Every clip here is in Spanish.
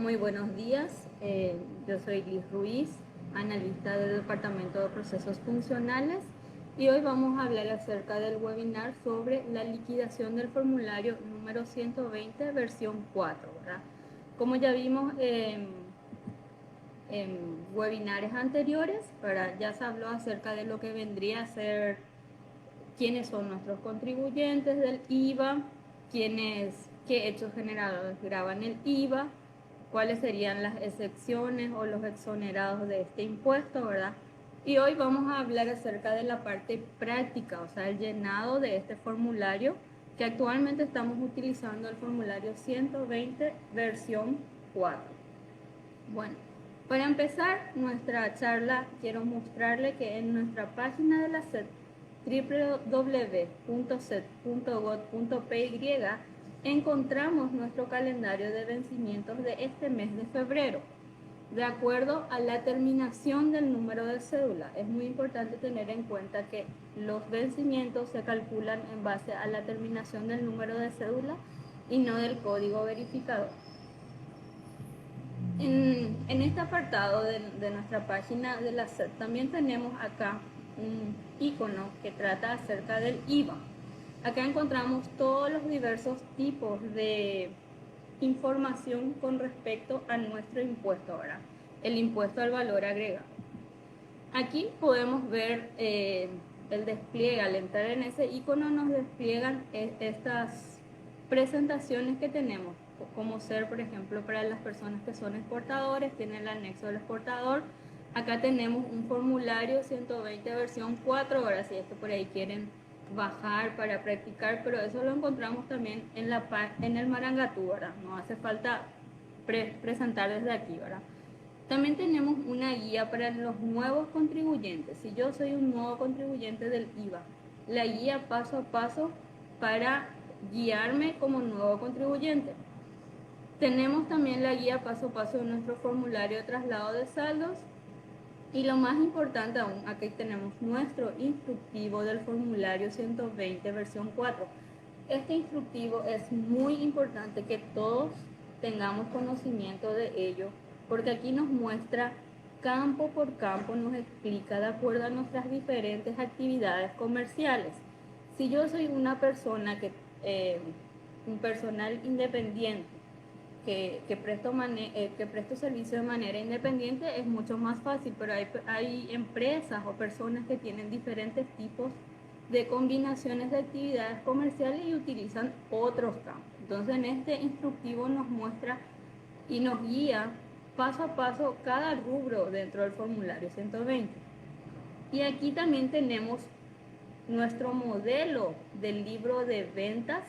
Muy buenos días, yo soy Liz Ruiz, analista del Departamento de Procesos Funcionales y hoy vamos a hablar acerca del webinar sobre la liquidación del formulario número 120 versión 4, ¿verdad? Como ya vimos en webinars anteriores, ¿verdad? Ya se habló acerca de lo que vendría a ser quiénes son nuestros contribuyentes del IVA, qué hechos generadores graban el IVA, cuáles serían las excepciones o los exonerados de este impuesto, ¿verdad? Y hoy vamos a hablar acerca de la parte práctica, o sea, el llenado de este formulario, que actualmente estamos utilizando el formulario 120 versión 4. Bueno, para empezar nuestra charla, quiero mostrarle que en nuestra página de la SED, www.sed.gov.py, encontramos nuestro calendario de vencimientos de este mes de febrero, de acuerdo a la terminación del número de cédula. Es muy importante tener en cuenta que los vencimientos se calculan en base a la terminación del número de cédula y no del código verificador. En este apartado de nuestra página de la SED también tenemos acá un icono que trata acerca del IVA. Acá encontramos todos los diversos tipos de información con respecto a nuestro impuesto, ¿verdad? El impuesto al valor agregado. Aquí podemos ver el despliegue. Al entrar en ese icono nos despliegan estas presentaciones que tenemos, como ser, por ejemplo, para las personas que son exportadores, tiene el anexo del exportador. Acá tenemos un formulario 120 versión 4, ahora si es que por ahí quieren bajar para practicar, pero eso lo encontramos también en el Marangatú, ¿verdad? No hace falta presentar desde aquí, ¿verdad? También tenemos una guía para los nuevos contribuyentes. Si yo soy un nuevo contribuyente del IVA, la guía paso a paso para guiarme como nuevo contribuyente. Tenemos también la guía paso a paso de nuestro formulario de traslado de saldos. Y lo más importante aún, aquí tenemos nuestro instructivo del formulario 120 versión 4. Este instructivo es muy importante que todos tengamos conocimiento de ello, porque aquí nos muestra campo por campo, nos explica de acuerdo a nuestras diferentes actividades comerciales. Si yo soy una persona un personal independiente, que presto servicio de manera independiente, es mucho más fácil, pero hay empresas o personas que tienen diferentes tipos de combinaciones de actividades comerciales y utilizan otros campos. Entonces en este instructivo nos muestra y nos guía paso a paso cada rubro dentro del formulario 120. Y aquí también tenemos nuestro modelo del libro de ventas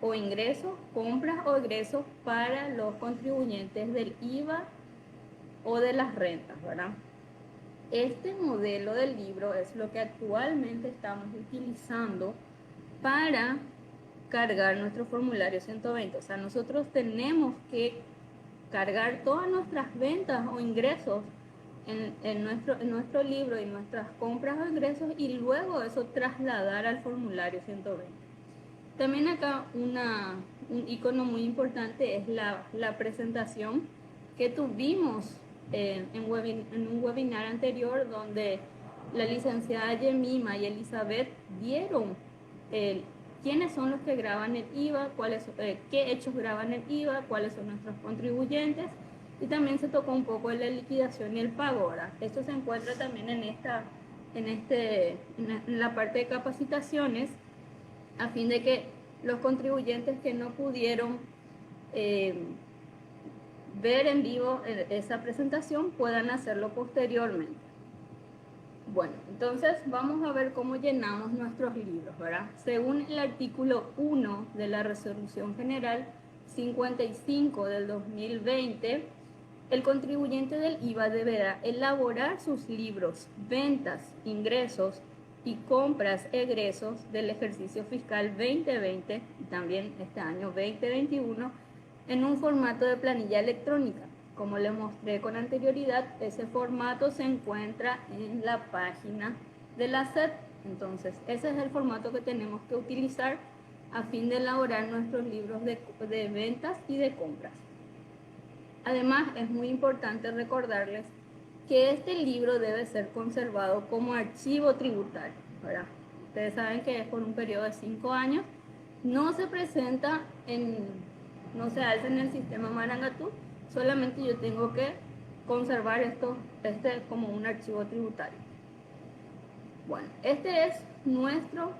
o ingresos, compras o egresos para los contribuyentes del IVA o de las rentas, ¿verdad? Este modelo del libro es lo que actualmente estamos utilizando para cargar nuestro formulario 120. O sea, nosotros tenemos que cargar todas nuestras ventas o ingresos en nuestro libro y nuestras compras o ingresos y luego eso trasladar al formulario 120. También acá un icono muy importante es la presentación que tuvimos en un webinar anterior donde la licenciada Yemima y Elizabeth dieron quiénes son los que graban el IVA, qué hechos graban el IVA, cuáles son nuestros contribuyentes, y también se tocó un poco de la liquidación y el pago, ¿verdad? Esto se encuentra también en la parte de capacitaciones, a fin de que los contribuyentes que no pudieron eh, ver en vivo esa presentación puedan hacerlo posteriormente. Bueno, entonces vamos a ver cómo llenamos nuestros libros, ¿verdad? Según el artículo 1 de la Resolución General 55 del 2020, el contribuyente del IVA deberá elaborar sus libros, ventas, ingresos y compras, egresos del ejercicio fiscal 2020 y también este año 2021 en un formato de planilla electrónica. Como le mostré con anterioridad, ese formato se encuentra en la página de la SED. Entonces, ese es el formato que tenemos que utilizar a fin de elaborar nuestros libros de ventas y de compras. Además, es muy importante recordarles que este libro debe ser conservado como archivo tributario, ¿verdad? Ustedes saben que es por un periodo de 5 años, no se presenta no se alza en el sistema Marangatú, solamente yo tengo que conservar este como un archivo tributario. Bueno, este es nuestra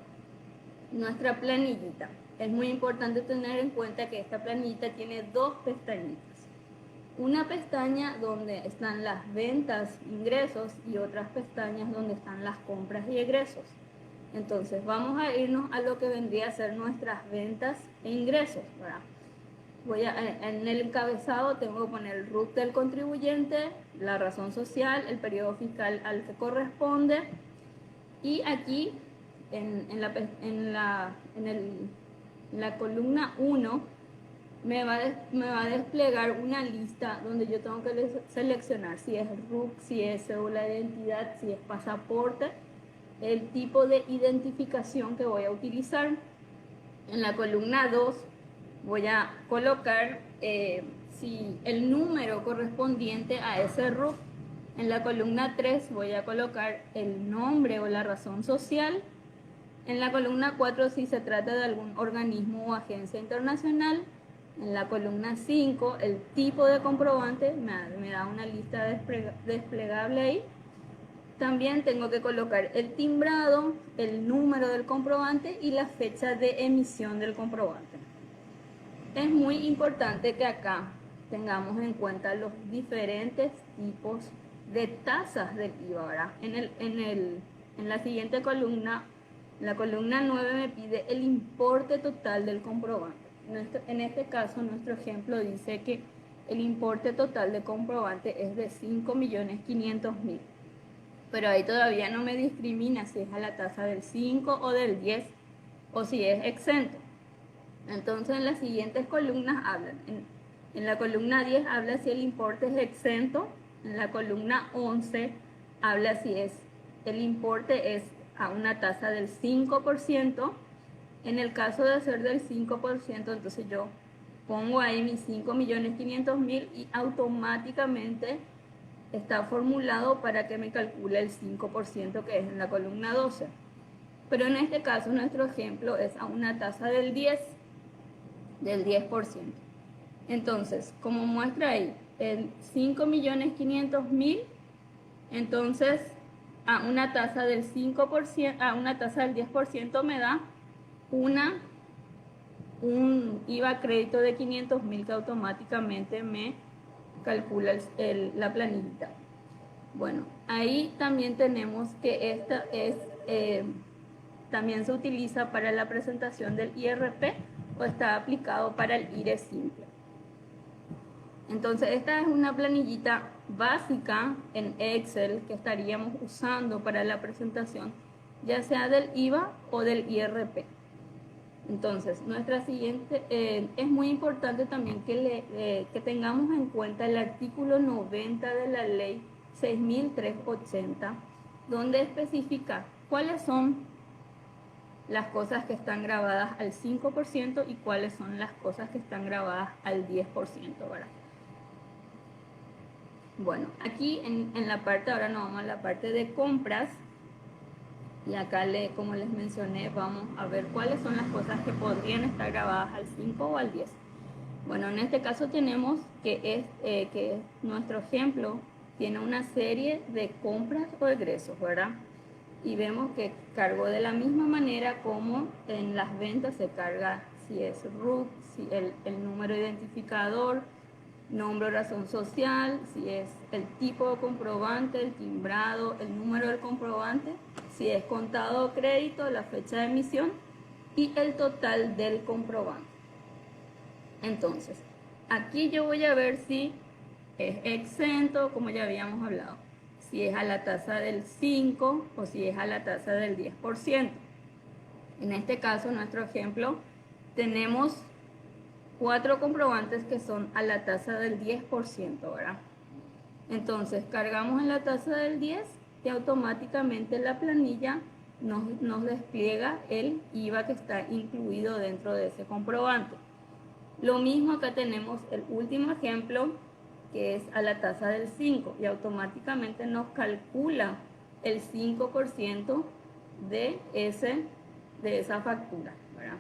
planillita. Es muy importante tener en cuenta que esta planillita tiene dos pestañitas. Una pestaña donde están las ventas, ingresos, y otras pestañas donde están las compras y egresos. Entonces vamos a irnos a lo que vendría a ser nuestras ventas e ingresos, ¿verdad? En el encabezado tengo que poner el RUT del contribuyente, la razón social, el periodo fiscal al que corresponde, y aquí en la columna 1 me va a desplegar una lista donde yo tengo que seleccionar si es RUC, si es cédula de identidad, si es pasaporte, el tipo de identificación que voy a utilizar. En la columna 2 voy a colocar si el número correspondiente a ese RUC. En la columna 3 voy a colocar el nombre o la razón social. En la columna 4 si se trata de algún organismo o agencia internacional. En la columna 5 el tipo de comprobante, me da una lista desplegable ahí. También tengo que colocar el timbrado, el número del comprobante y la fecha de emisión del comprobante. Es muy importante que acá tengamos en cuenta los diferentes tipos de tasas del IVA, ¿verdad? En la siguiente columna, la columna 9 me pide el importe total del comprobante. En este caso, nuestro ejemplo dice que el importe total del comprobante es de 5.500.000. Pero ahí todavía no me discrimina si es a la tasa del 5 o del 10 o si es exento. Entonces en las siguientes columnas hablan. En la columna 10 habla si el importe es exento. En la columna 11 habla si el importe es a una tasa del 5%. En el caso de ser del 5%, entonces yo pongo ahí mis 5.500.000 y automáticamente está formulado para que me calcule el 5% que es en la columna 12. Pero en este caso nuestro ejemplo es a una tasa del 10%. Entonces, como muestra ahí, el 5.500.000, entonces a una tasa del 5%, a una tasa del 10% me da un IVA crédito de 500.000 que automáticamente me calcula la planillita. Bueno, ahí también tenemos que esta también se utiliza para la presentación del IRP o está aplicado para el IRE simple. Entonces esta es una planillita básica en Excel que estaríamos usando para la presentación ya sea del IVA o del IRP. Entonces, nuestra siguiente, es muy importante también que tengamos en cuenta el artículo 90 de la ley 6.380, donde especifica cuáles son las cosas que están grabadas al 5% y cuáles son las cosas que están grabadas al 10%, ¿verdad? Bueno, aquí en la parte, ahora nos vamos a la parte de compras. Y acá, como les mencioné, vamos a ver cuáles son las cosas que podrían estar grabadas al 5 o al 10. Bueno, en este caso tenemos que nuestro ejemplo tiene una serie de compras o egresos, ¿verdad? Y vemos que cargó de la misma manera como en las ventas se carga si es RUC, si el número identificador, nombre o razón social, si es el tipo de comprobante, el timbrado, el número del comprobante, si es contado o crédito, la fecha de emisión y el total del comprobante. Entonces, aquí yo voy a ver si es exento, como ya habíamos hablado, si es a la tasa del 5 o si es a la tasa del 10%. En este caso, en nuestro ejemplo, tenemos 4 comprobantes que son a la tasa del 10%, ¿verdad? Entonces, cargamos en la tasa del 10 y automáticamente la planilla nos despliega el IVA que está incluido dentro de ese comprobante. Lo mismo acá tenemos el último ejemplo, que es a la tasa del 5 y automáticamente nos calcula el 5% de esa factura, ¿verdad?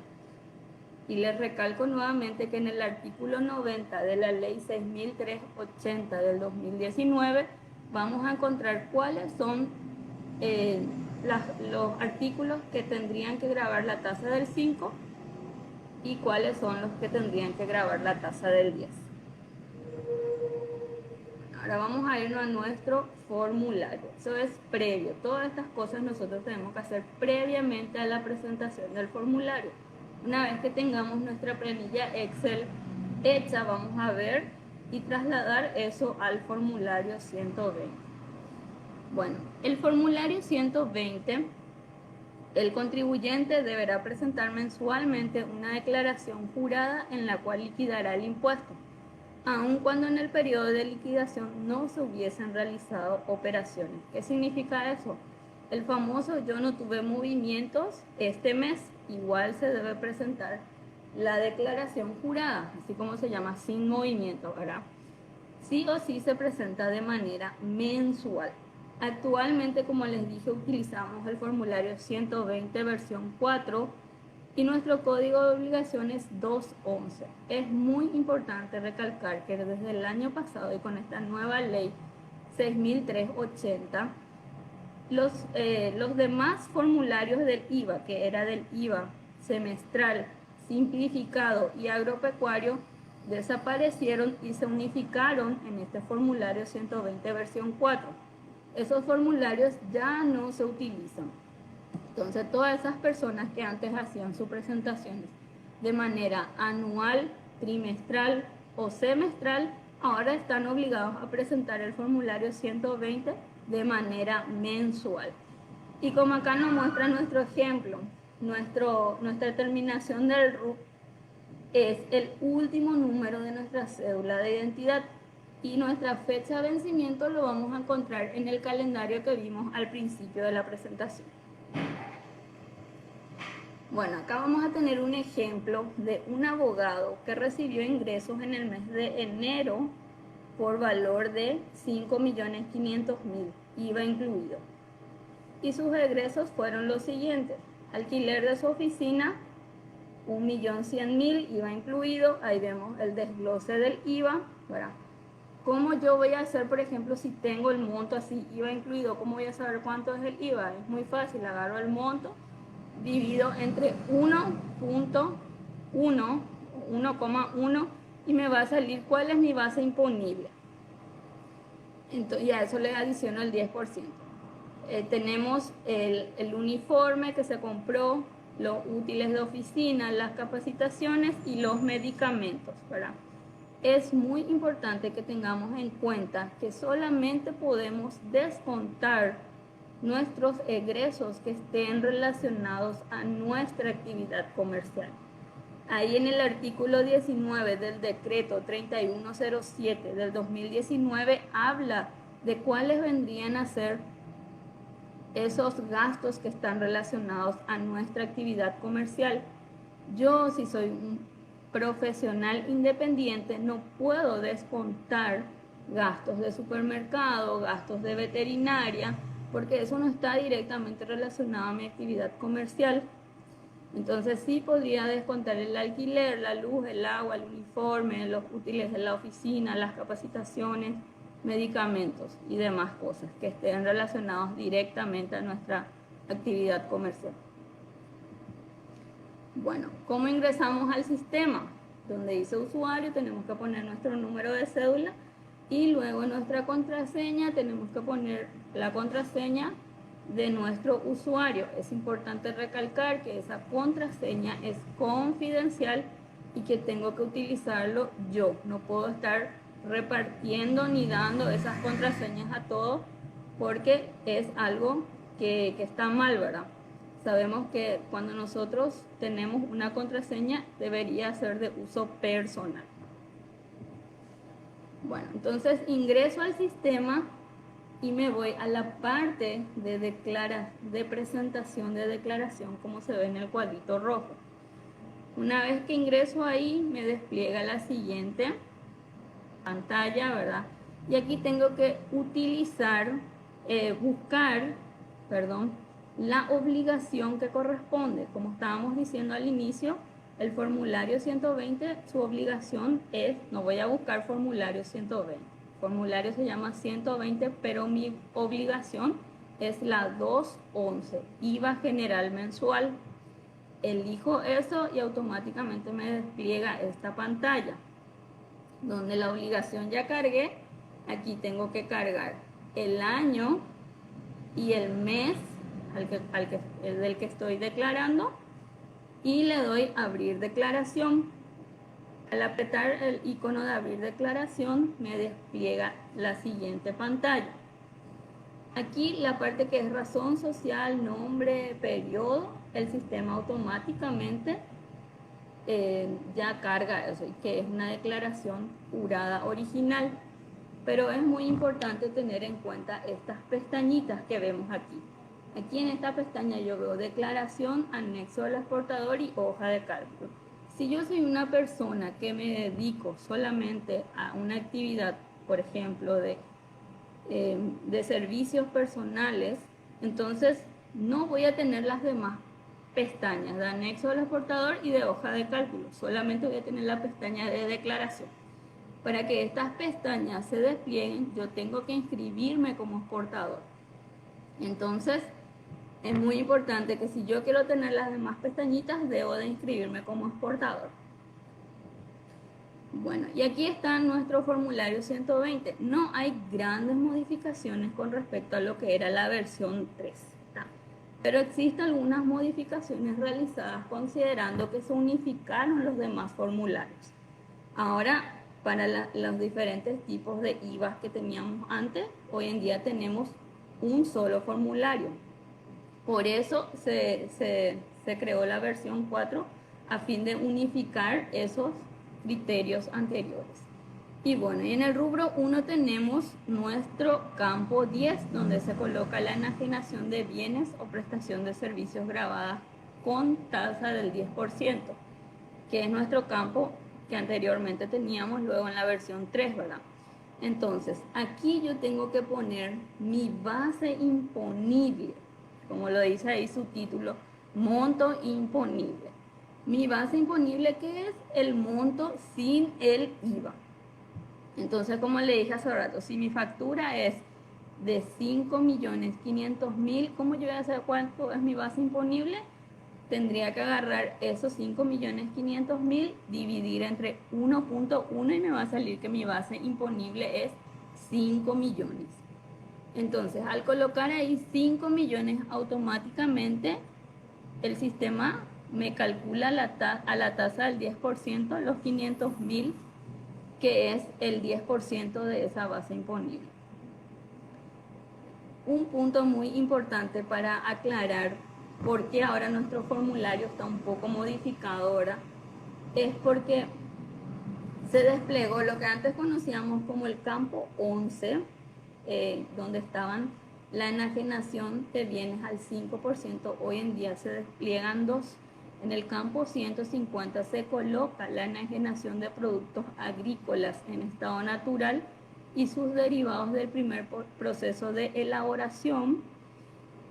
Y les recalco nuevamente que en el artículo 90 de la ley 6380 del 2019 vamos a encontrar cuáles son los artículos que tendrían que gravar la tasa del 5 y cuáles son los que tendrían que grabar la tasa del 10. Ahora vamos a irnos a nuestro formulario. Eso es previo. Todas estas cosas nosotros tenemos que hacer previamente a la presentación del formulario. Una vez que tengamos nuestra planilla Excel hecha, vamos a ver y trasladar eso al formulario 120. Bueno, el formulario 120, el contribuyente deberá presentar mensualmente una declaración jurada en la cual liquidará el impuesto, aun cuando en el periodo de liquidación no se hubiesen realizado operaciones. ¿Qué significa eso? El famoso yo no tuve movimientos este mes, igual se debe presentar la declaración jurada, así como se llama, sin movimiento, ¿verdad? Sí o sí se presenta de manera mensual. Actualmente, como les dije, utilizamos el formulario 120 versión 4 y nuestro código de obligaciones 211. Es muy importante recalcar que desde el año pasado y con esta nueva ley 6380, los demás formularios del IVA, que era del IVA semestral, simplificado y agropecuario, desaparecieron y se unificaron en este formulario 120 versión 4. Esos formularios ya no se utilizan. Entonces, todas esas personas que antes hacían sus presentaciones de manera anual, trimestral o semestral, ahora están obligados a presentar el formulario 120 de manera mensual. Y como acá nos muestra nuestro ejemplo, nuestra terminación del RUC es el último número de nuestra cédula de identidad y nuestra fecha de vencimiento lo vamos a encontrar en el calendario que vimos al principio de la presentación. Bueno, acá vamos a tener un ejemplo de un abogado que recibió ingresos en el mes de enero por valor de 5.500.000, IVA incluido. Y sus egresos fueron los siguientes: alquiler de su oficina, 1.100.000, IVA incluido. Ahí vemos el desglose del IVA, ¿verdad? ¿Cómo yo voy a hacer, por ejemplo, si tengo el monto así, IVA incluido? ¿Cómo voy a saber cuánto es el IVA? Es muy fácil, agarro el monto, divido entre 1,1 y me va a salir cuál es mi base imponible. Entonces, y a eso le adiciono el 10%. Tenemos el uniforme que se compró, los útiles de oficina, las capacitaciones y los medicamentos, ¿verdad? Es muy importante que tengamos en cuenta que solamente podemos descontar nuestros egresos que estén relacionados a nuestra actividad comercial. Ahí en el artículo 19 del decreto 3107 del 2019 habla de cuáles vendrían a ser esos gastos que están relacionados a nuestra actividad comercial. Yo, si soy un profesional independiente, no puedo descontar gastos de supermercado, gastos de veterinaria, porque eso no está directamente relacionado a mi actividad comercial. Entonces sí podría descontar el alquiler, la luz, el agua, el uniforme, los útiles de la oficina, las capacitaciones, medicamentos y demás cosas que estén relacionados directamente a nuestra actividad comercial. Bueno, ¿cómo ingresamos al sistema? Donde dice usuario tenemos que poner nuestro número de cédula y luego en nuestra contraseña tenemos que poner la contraseña de nuestro usuario. Es importante recalcar que esa contraseña es confidencial y que tengo que utilizarlo yo. No puedo estar repartiendo ni dando esas contraseñas a todos porque es algo que está mal, ¿verdad? Sabemos que cuando nosotros tenemos una contraseña debería ser de uso personal. Bueno, entonces ingreso al sistema y me voy a la parte de presentación de declaración, como se ve en el cuadrito rojo. Una vez que ingreso ahí, me despliega la siguiente pantalla, ¿verdad? Y aquí tengo que buscar, perdón, la obligación que corresponde. Como estábamos diciendo al inicio, el formulario 120, su obligación es, no voy a buscar formulario 120. El formulario se llama 120, pero mi obligación es la 211, IVA general mensual. Elijo eso y automáticamente me despliega esta pantalla donde la obligación ya cargué. Aquí tengo que cargar el año y el mes del que estoy declarando y le doy abrir declaración. Al apretar el icono de abrir declaración me despliega la siguiente pantalla. Aquí la parte que es razón social, nombre, periodo, el sistema automáticamente ya carga eso, que es una declaración jurada original. Pero es muy importante tener en cuenta estas pestañitas que vemos aquí. Aquí en esta pestaña yo veo declaración, anexo del exportador y hoja de cálculo. Si yo soy una persona que me dedico solamente a una actividad, por ejemplo, de servicios personales, entonces no voy a tener las demás pestañas de anexo del exportador y de hoja de cálculo. Solamente voy a tener la pestaña de declaración. Para que estas pestañas se desplieguen, yo tengo que inscribirme como exportador. Entonces, es muy importante que si yo quiero tener las demás pestañitas, debo de inscribirme como exportador. Bueno, y aquí está nuestro formulario 120. No hay grandes modificaciones con respecto a lo que era la versión 3. Pero existen algunas modificaciones realizadas considerando que se unificaron los demás formularios. Ahora, para los diferentes tipos de IVA que teníamos antes, hoy en día tenemos un solo formulario. Por eso se creó la versión 4 a fin de unificar esos criterios anteriores. Y bueno, y en el rubro 1 tenemos nuestro campo 10, donde se coloca la enajenación de bienes o prestación de servicios grabadas con tasa del 10%, que es nuestro campo que anteriormente teníamos luego en la versión 3, ¿verdad? Entonces, aquí yo tengo que poner mi base imponible, como lo dice ahí su título, monto imponible. Mi base imponible, que es el monto sin el IVA. Entonces, como le dije hace rato, si mi factura es de 5.500.000, ¿cómo yo voy a saber cuánto es mi base imponible? Tendría que agarrar esos 5.500.000, dividir entre 1.1 y me va a salir que mi base imponible es 5 millones. Entonces, al colocar ahí 5 millones, automáticamente el sistema me calcula a la tasa del 10% los 500.000, que es el 10% de esa base imponible. Un punto muy importante para aclarar por qué ahora nuestro formulario está un poco modificado ahora, es porque se desplegó lo que antes conocíamos como el campo 11, donde estaban la enajenación de bienes al 5%, hoy en día se despliegan dos. En el campo 150 se coloca la enajenación de productos agrícolas en estado natural y sus derivados del primer proceso de elaboración.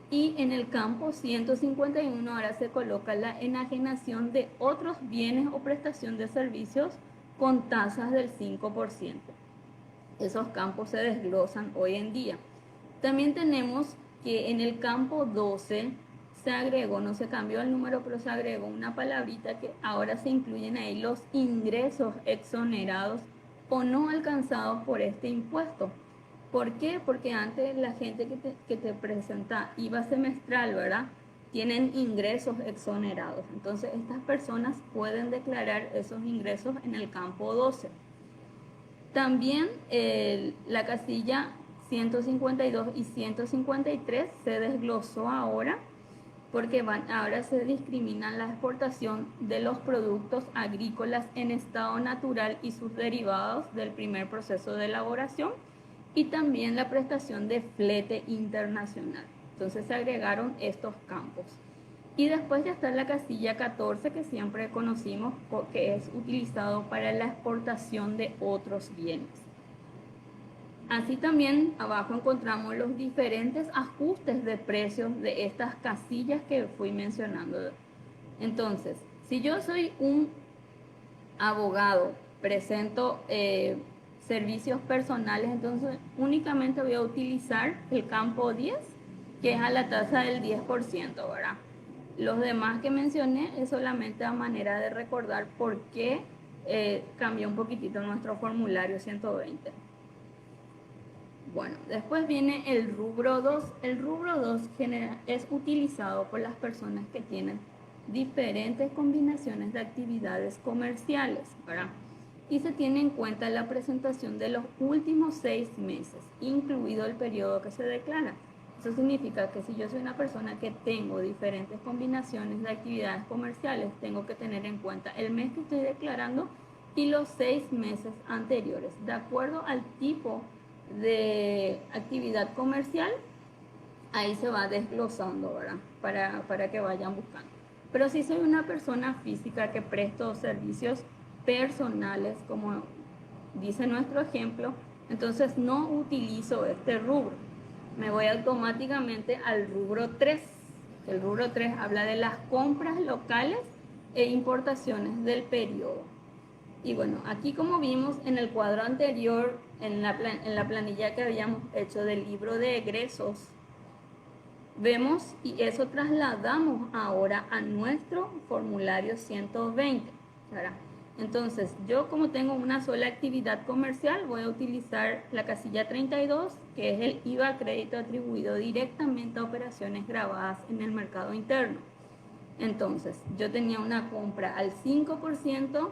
Y en el campo 151 ahora se coloca la enajenación de otros bienes o prestación de servicios con tasas del 5%. Esos campos se desglosan hoy en día. También tenemos que en el campo 12 se agregó, no se cambió el número, pero se agregó una palabrita que ahora se incluyen ahí los ingresos exonerados o no alcanzados por este impuesto. ¿Por qué? Porque antes la gente que te presenta IVA semestral, ¿verdad? Tienen ingresos exonerados. Entonces, estas personas pueden declarar esos ingresos en el campo 12. También la casilla 152 y 153 se desglosó ahora porque ahora se discriminan la exportación de los productos agrícolas en estado natural y sus derivados del primer proceso de elaboración y también la prestación de flete internacional. Entonces se agregaron estos campos. Y después ya está la casilla 14 que siempre conocimos, que es utilizado para la exportación de otros bienes. Así también abajo encontramos los diferentes ajustes de precios de estas casillas que fui mencionando. Entonces, si yo soy un abogado, presento servicios personales, entonces únicamente voy a utilizar el campo 10, que es a la tasa del 10%, ¿verdad? Los demás que mencioné es solamente a manera de recordar por qué cambió un poquitito nuestro formulario 120. Bueno, después viene el rubro 2. El rubro 2 es utilizado por las personas que tienen diferentes combinaciones de actividades comerciales, ¿verdad? Y se tiene en cuenta la presentación de los últimos 6 meses, incluido el periodo que se declara. Eso significa que si yo soy una persona que tengo diferentes combinaciones de actividades comerciales, tengo que tener en cuenta el mes que estoy declarando y los 6 meses anteriores, de acuerdo al tipo de actividad comercial. Ahí se va desglosando, ¿verdad? Para que vayan buscando. Pero si soy una persona física que presto servicios personales, como dice nuestro ejemplo, entonces no utilizo este rubro. Me voy automáticamente al rubro 3. El rubro 3 habla de las compras locales e importaciones del periodo. Y bueno, aquí como vimos en el cuadro anterior, en la planilla que habíamos hecho del libro de egresos, vemos y eso trasladamos ahora a nuestro formulario 120, ¿verdad? Entonces, yo como tengo una sola actividad comercial, voy a utilizar la casilla 32, que es el IVA crédito atribuido directamente a operaciones grabadas en el mercado interno. Entonces, yo tenía una compra al 5%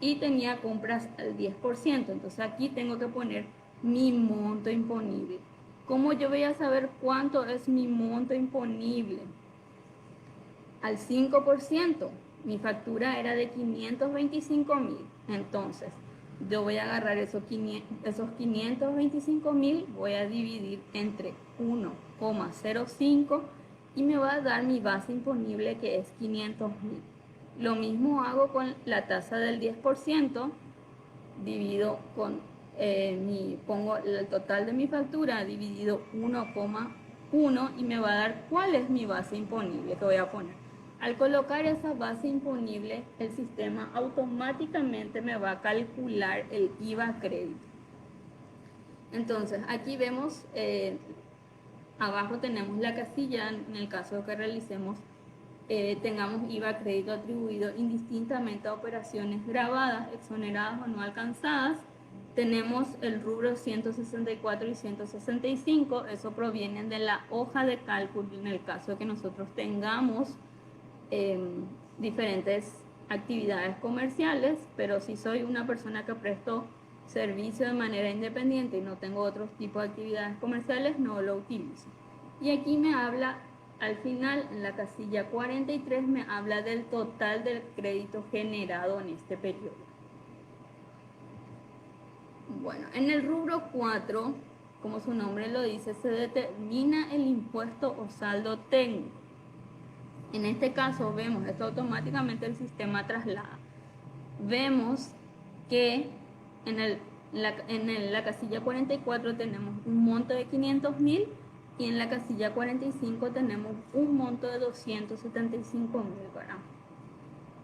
y tenía compras al 10%. Entonces, aquí tengo que poner mi monto imponible. ¿Cómo yo voy a saber cuánto es mi monto imponible? Al 5%, mi factura era de 525.000. Entonces, yo voy a agarrar esos 525.000, voy a dividir entre 1,05 y me va a dar mi base imponible, que es 500.000. Lo mismo hago con la tasa del 10%, divido con pongo el total de mi factura dividido 1,1 y me va a dar cuál es mi base imponible que voy a poner. Al colocar esa base imponible, el sistema automáticamente me va a calcular el IVA crédito. Entonces, aquí vemos, abajo tenemos la casilla en el caso de que realicemos tengamos IVA crédito atribuido indistintamente a operaciones grabadas, exoneradas o no alcanzadas. Tenemos el rubro 164 y 165, eso proviene de la hoja de cálculo en el caso de que nosotros tengamos diferentes actividades comerciales, pero si soy una persona que presto servicio de manera independiente y no tengo otros tipos de actividades comerciales, no lo utilizo. Y aquí me habla, al final, en la casilla 43, me habla del total del crédito generado en este periodo. Bueno, en el rubro 4, como su nombre lo dice, se determina el impuesto o saldo técnico. En este caso vemos, esto automáticamente el sistema traslada. Vemos que en la casilla 44 tenemos un monto de 500.000 y en la casilla 45 tenemos un monto de 275.000, ¿verdad?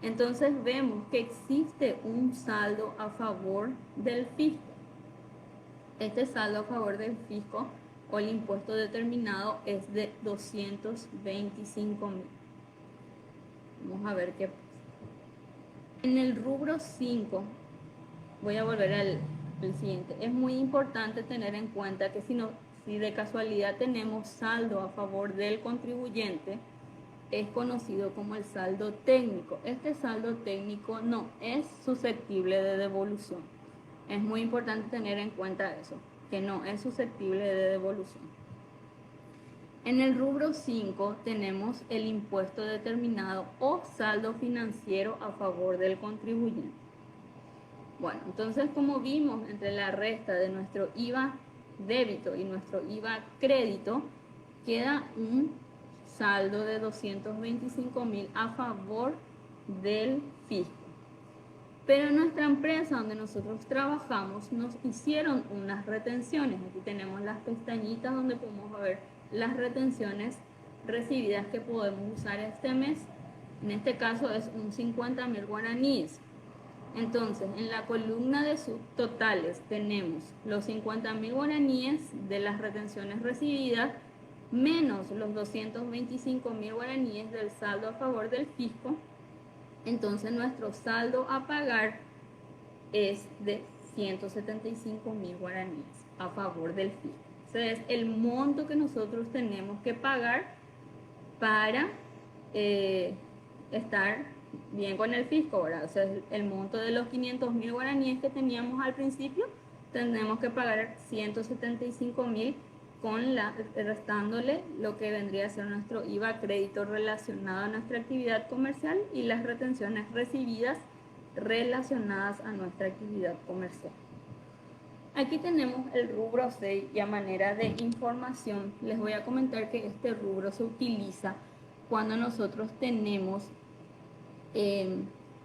Entonces vemos que existe un saldo a favor del fisco. Este saldo a favor del fisco o el impuesto determinado es de 225.000. Vamos a ver qué pasa. En el rubro 5, voy a volver al siguiente. Es muy importante tener en cuenta que si de casualidad tenemos saldo a favor del contribuyente, es conocido como el saldo técnico. Este saldo técnico no es susceptible de devolución. Es muy importante tener en cuenta eso, que no es susceptible de devolución. En el rubro 5 tenemos el impuesto determinado o saldo financiero a favor del contribuyente. Bueno, entonces como vimos entre la resta de nuestro IVA débito y nuestro IVA crédito, queda un saldo de 225.000 a favor del fisco. Pero en nuestra empresa donde nosotros trabajamos nos hicieron unas retenciones. Aquí tenemos las pestañitas donde podemos ver las retenciones recibidas que podemos usar este mes. En este caso es un 50.000 guaraníes. Entonces, en la columna de subtotales tenemos los 50.000 guaraníes de las retenciones recibidas menos los 225.000 guaraníes del saldo a favor del fisco. Entonces, nuestro saldo a pagar es de 175.000 guaraníes a favor del fisco. Ese es el monto que nosotros tenemos que pagar para estar bien con el fisco, ¿verdad? O sea, el monto de los 500.000 guaraníes que teníamos al principio, tendremos que pagar 175.000 restándole lo que vendría a ser nuestro IVA crédito relacionado a nuestra actividad comercial y las retenciones recibidas relacionadas a nuestra actividad comercial. Aquí tenemos el rubro 6 y a manera de información les voy a comentar que este rubro se utiliza cuando nosotros tenemos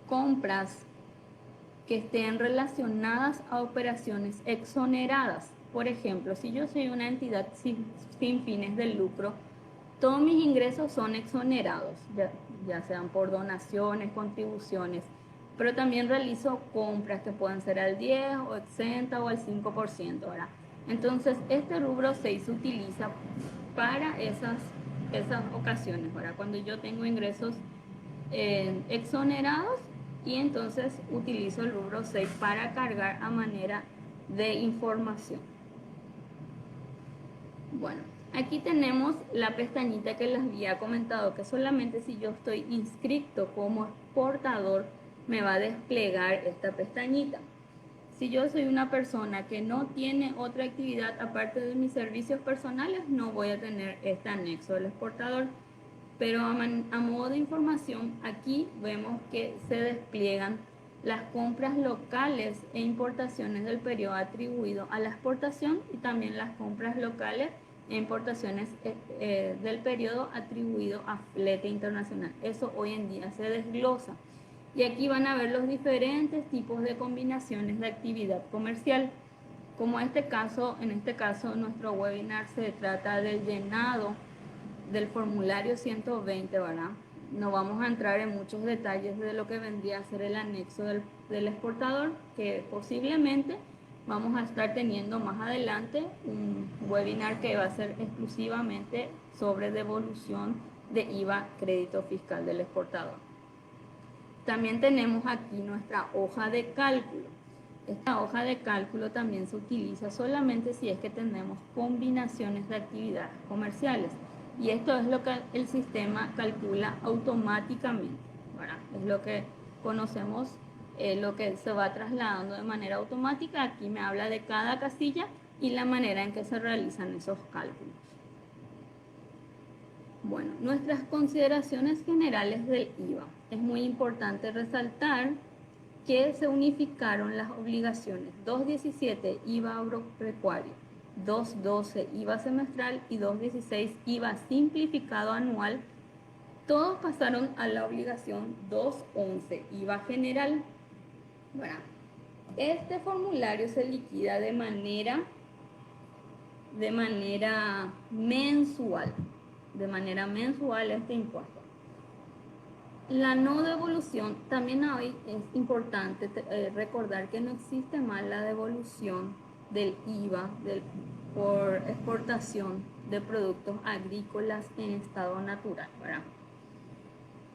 compras que estén relacionadas a operaciones exoneradas. Por ejemplo, si yo soy una entidad sin fines de lucro, todos mis ingresos son exonerados, ya sean por donaciones, contribuciones, pero también realizo compras que pueden ser al 10 o exenta o al 5%, ¿verdad? Entonces, este rubro 6 se utiliza para esas ocasiones, ¿verdad? Cuando yo tengo ingresos exonerados y entonces utilizo el rubro 6 para cargar a manera de información. Bueno, aquí tenemos la pestañita que les había comentado, que solamente si yo estoy inscrito como exportador me va a desplegar esta pestañita. Si yo soy una persona que no tiene otra actividad aparte de mis servicios personales, no voy a tener este anexo del exportador. Pero a modo de información, aquí vemos que se despliegan las compras locales e importaciones del periodo atribuido a la exportación y también las compras locales e importaciones del periodo atribuido a flete internacional. Eso hoy en día se desglosa. Y aquí van a ver los diferentes tipos de combinaciones de actividad comercial. Como en este caso, nuestro webinar se trata del llenado del formulario 120, ¿verdad? No vamos a entrar en muchos detalles de lo que vendría a ser el anexo del exportador, que posiblemente vamos a estar teniendo más adelante un webinar que va a ser exclusivamente sobre devolución de IVA crédito fiscal del exportador. También tenemos aquí nuestra hoja de cálculo. Esta hoja de cálculo también se utiliza solamente si es que tenemos combinaciones de actividades comerciales. Y esto es lo que el sistema calcula automáticamente, ¿verdad? Es lo que conocemos, lo que se va trasladando de manera automática. Aquí me habla de cada casilla y la manera en que se realizan esos cálculos. Bueno, nuestras consideraciones generales del IVA. Es muy importante resaltar que se unificaron las obligaciones 217 IVA agropecuario, 212 IVA semestral y 216 IVA simplificado anual. Todos pasaron a la obligación 211 IVA general. Bueno, este formulario se liquida de manera mensual. De manera mensual este impuesto. La no devolución, también hoy es importante recordar que no existe más la devolución del IVA por exportación de productos agrícolas en estado natural, ¿verdad?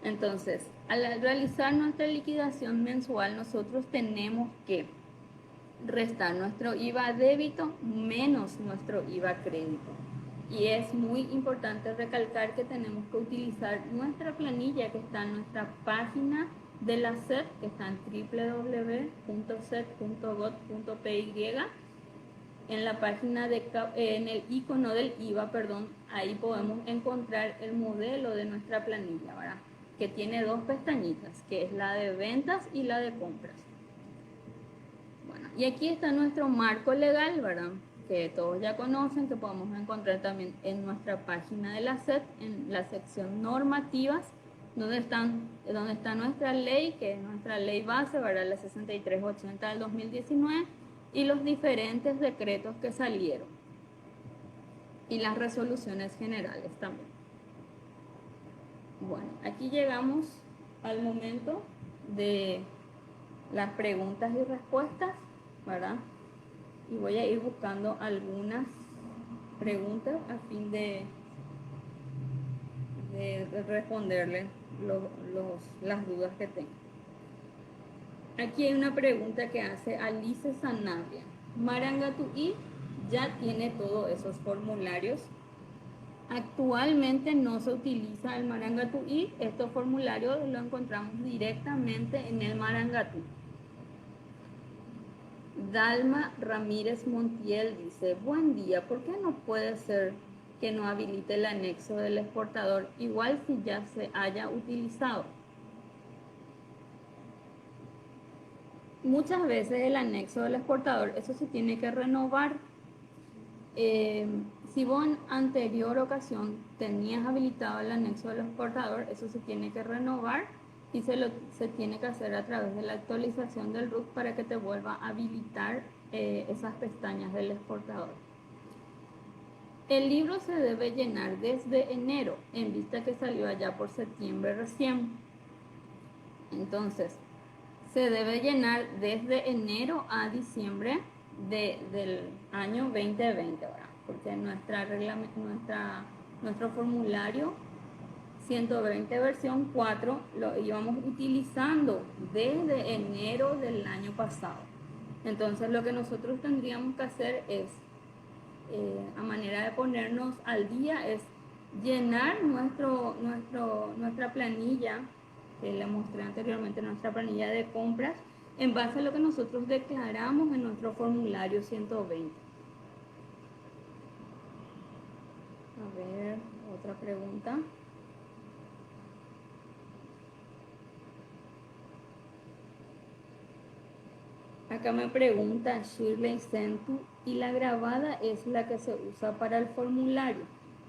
Entonces, al realizar nuestra liquidación mensual, nosotros tenemos que restar nuestro IVA débito menos nuestro IVA crédito. Y es muy importante recalcar que tenemos que utilizar nuestra planilla que está en nuestra página de la SEP, que está en www.sep.gov.py. En la página en el icono del IVA, ahí podemos encontrar el modelo de nuestra planilla, ¿verdad? Que tiene dos pestañitas, que es la de ventas y la de compras. Bueno, y aquí está nuestro marco legal, ¿verdad? Que todos ya conocen, que podemos encontrar también en nuestra página de la SEP, en la sección normativas, donde está nuestra ley, que es nuestra ley base, ¿verdad? La 6380 del 2019, y los diferentes decretos que salieron, y las resoluciones generales también. Bueno, aquí llegamos al momento de las preguntas y respuestas, ¿verdad? Y voy a ir buscando algunas preguntas a fin de responderle las dudas que tengo. Aquí hay una pregunta que hace Alice Sanabria. Marangatuí ya tiene todos esos formularios. Actualmente no se utiliza el Marangatuí. Estos formularios los encontramos directamente en el Marangatuí. Dalma Ramírez Montiel dice: buen día, ¿por qué no puede ser que no habilite el anexo del exportador igual si ya se haya utilizado? Muchas veces el anexo del exportador, eso se tiene que renovar. Si vos en anterior ocasión tenías habilitado el anexo del exportador, eso se tiene que renovar y se tiene que hacer a través de la actualización del RUC para que te vuelva a habilitar esas pestañas del exportador. El libro se debe llenar desde enero, en vista que salió allá por septiembre recién. Entonces, se debe llenar desde enero a diciembre del año 2020, ¿verdad? Porque nuestro formulario 120 versión 4 lo íbamos utilizando desde enero del año pasado. Entonces lo que nosotros tendríamos que hacer es, a manera de ponernos al día, es llenar nuestra planilla, que le mostré anteriormente, nuestra planilla de compras, en base a lo que nosotros declaramos en nuestro formulario 120. A ver, otra pregunta. Acá me pregunta Shirley Sentu, y la grabada es la que se usa para el formulario.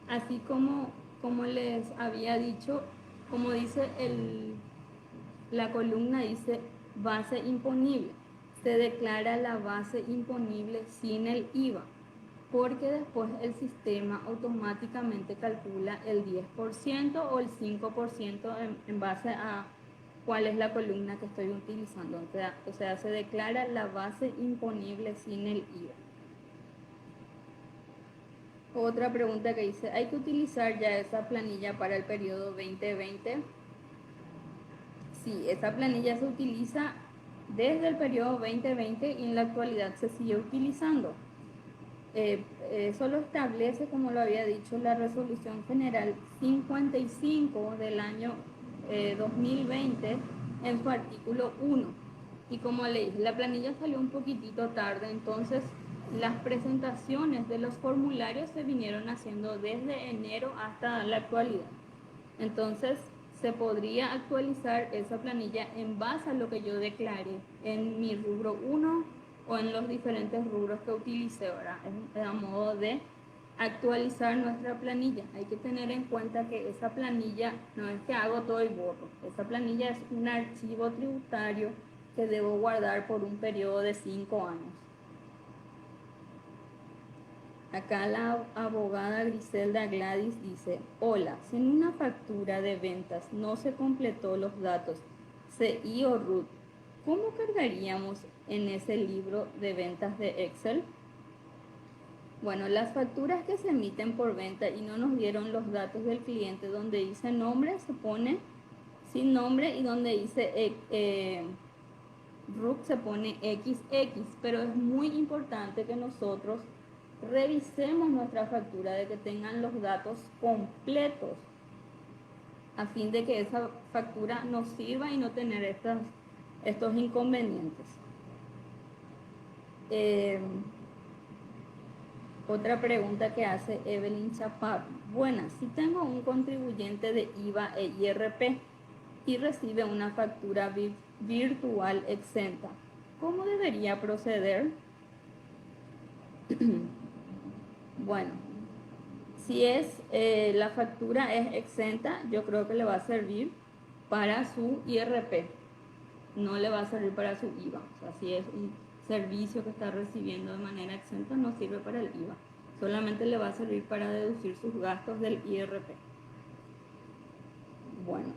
Así como les había dicho, como dice la columna, dice base imponible. Se declara la base imponible sin el IVA, porque después el sistema automáticamente calcula el 10% o el 5% en base a cuál es la columna que estoy utilizando. O sea, se declara la base imponible sin el IVA. Otra pregunta que dice: ¿hay que utilizar ya esa planilla para el periodo 2020? Sí, esa planilla se utiliza desde el periodo 2020 y en la actualidad se sigue utilizando. Eso lo establece, como lo había dicho, la Resolución General 55 del año 2020 en su artículo 1. Y como le dije, la planilla salió un poquitito tarde, entonces las presentaciones de los formularios se vinieron haciendo desde enero hasta la actualidad. Entonces se podría actualizar esa planilla en base a lo que yo declaré en mi rubro 1 o en los diferentes rubros que utilicé, ¿verdad? Es a modo de actualizar nuestra planilla. Hay que tener en cuenta que esa planilla no es que hago todo y borro. Esa planilla es un archivo tributario que debo guardar por un periodo de 5 años. Acá la abogada Griselda Gladys dice: hola, si en una factura de ventas no se completó los datos CI o RUT, ¿cómo cargaríamos en ese libro de ventas de Excel? Bueno, las facturas que se emiten por venta y no nos dieron los datos del cliente, donde dice nombre se pone sin nombre y donde dice RUC se pone XX, pero es muy importante que nosotros revisemos nuestra factura de que tengan los datos completos a fin de que esa factura nos sirva y no tener estos inconvenientes. Otra pregunta que hace Evelyn Chaparro: buenas, si tengo un contribuyente de IVA e IRP y recibe una factura virtual exenta, ¿cómo debería proceder? Bueno, si la factura es exenta, yo creo que le va a servir para su IRP, no le va a servir para su IVA. O sea, si es un servicio que está recibiendo de manera exenta, no sirve para el IVA. Solamente le va a servir para deducir sus gastos del IRP. Bueno,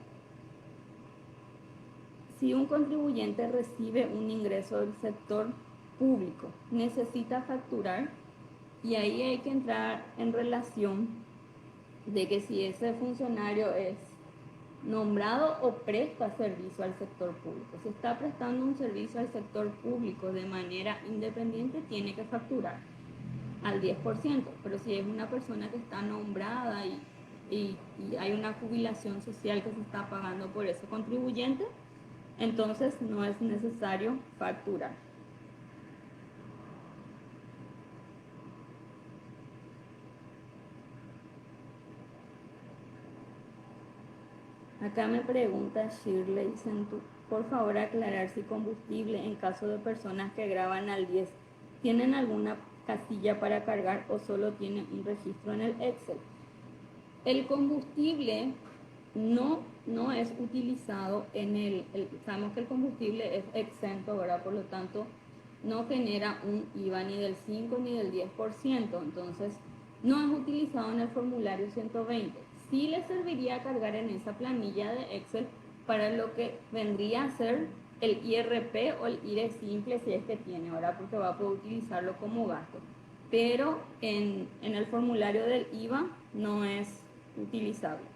si un contribuyente recibe un ingreso del sector público, necesita facturar, y ahí hay que entrar en relación de que si ese funcionario es nombrado o presta servicio al sector público. Si está prestando un servicio al sector público de manera independiente, tiene que facturar al 10%, pero si es una persona que está nombrada y hay una jubilación social que se está pagando por ese contribuyente, entonces no es necesario facturar. Acá me pregunta Shirley Centu, por favor aclarar si combustible en caso de personas que graban al 10, ¿tienen alguna casilla para cargar o solo tienen un registro en el Excel? El combustible no es utilizado sabemos que el combustible es exento, ¿verdad? Por lo tanto, no genera un IVA ni del 5 ni del 10%, entonces no es utilizado en el formulario 120. Sí le serviría cargar en esa planilla de Excel para lo que vendría a ser el IRP o el IRE simple si es que tiene, ¿verdad? Porque va a poder utilizarlo como gasto. Pero en el formulario del IVA no es utilizable.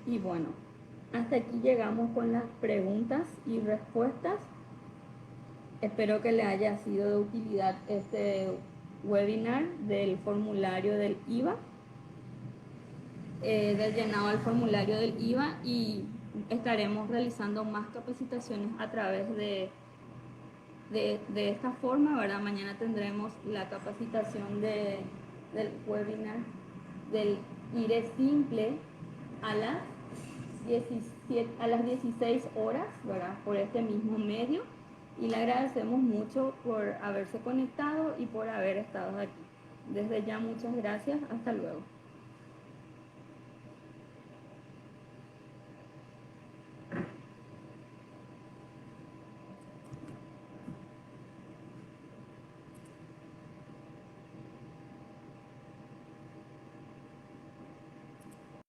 Y bueno, hasta aquí llegamos con las preguntas y respuestas. Espero que le haya sido de utilidad este webinar del formulario del IVA, del llenado del formulario del IVA, y estaremos realizando más capacitaciones a través de esta forma, ¿verdad? Mañana tendremos la capacitación del webinar del IRE simple a las 16 horas, ¿verdad? Por este mismo medio, y le agradecemos mucho por haberse conectado y por haber estado aquí. Desde ya, muchas gracias. Hasta luego.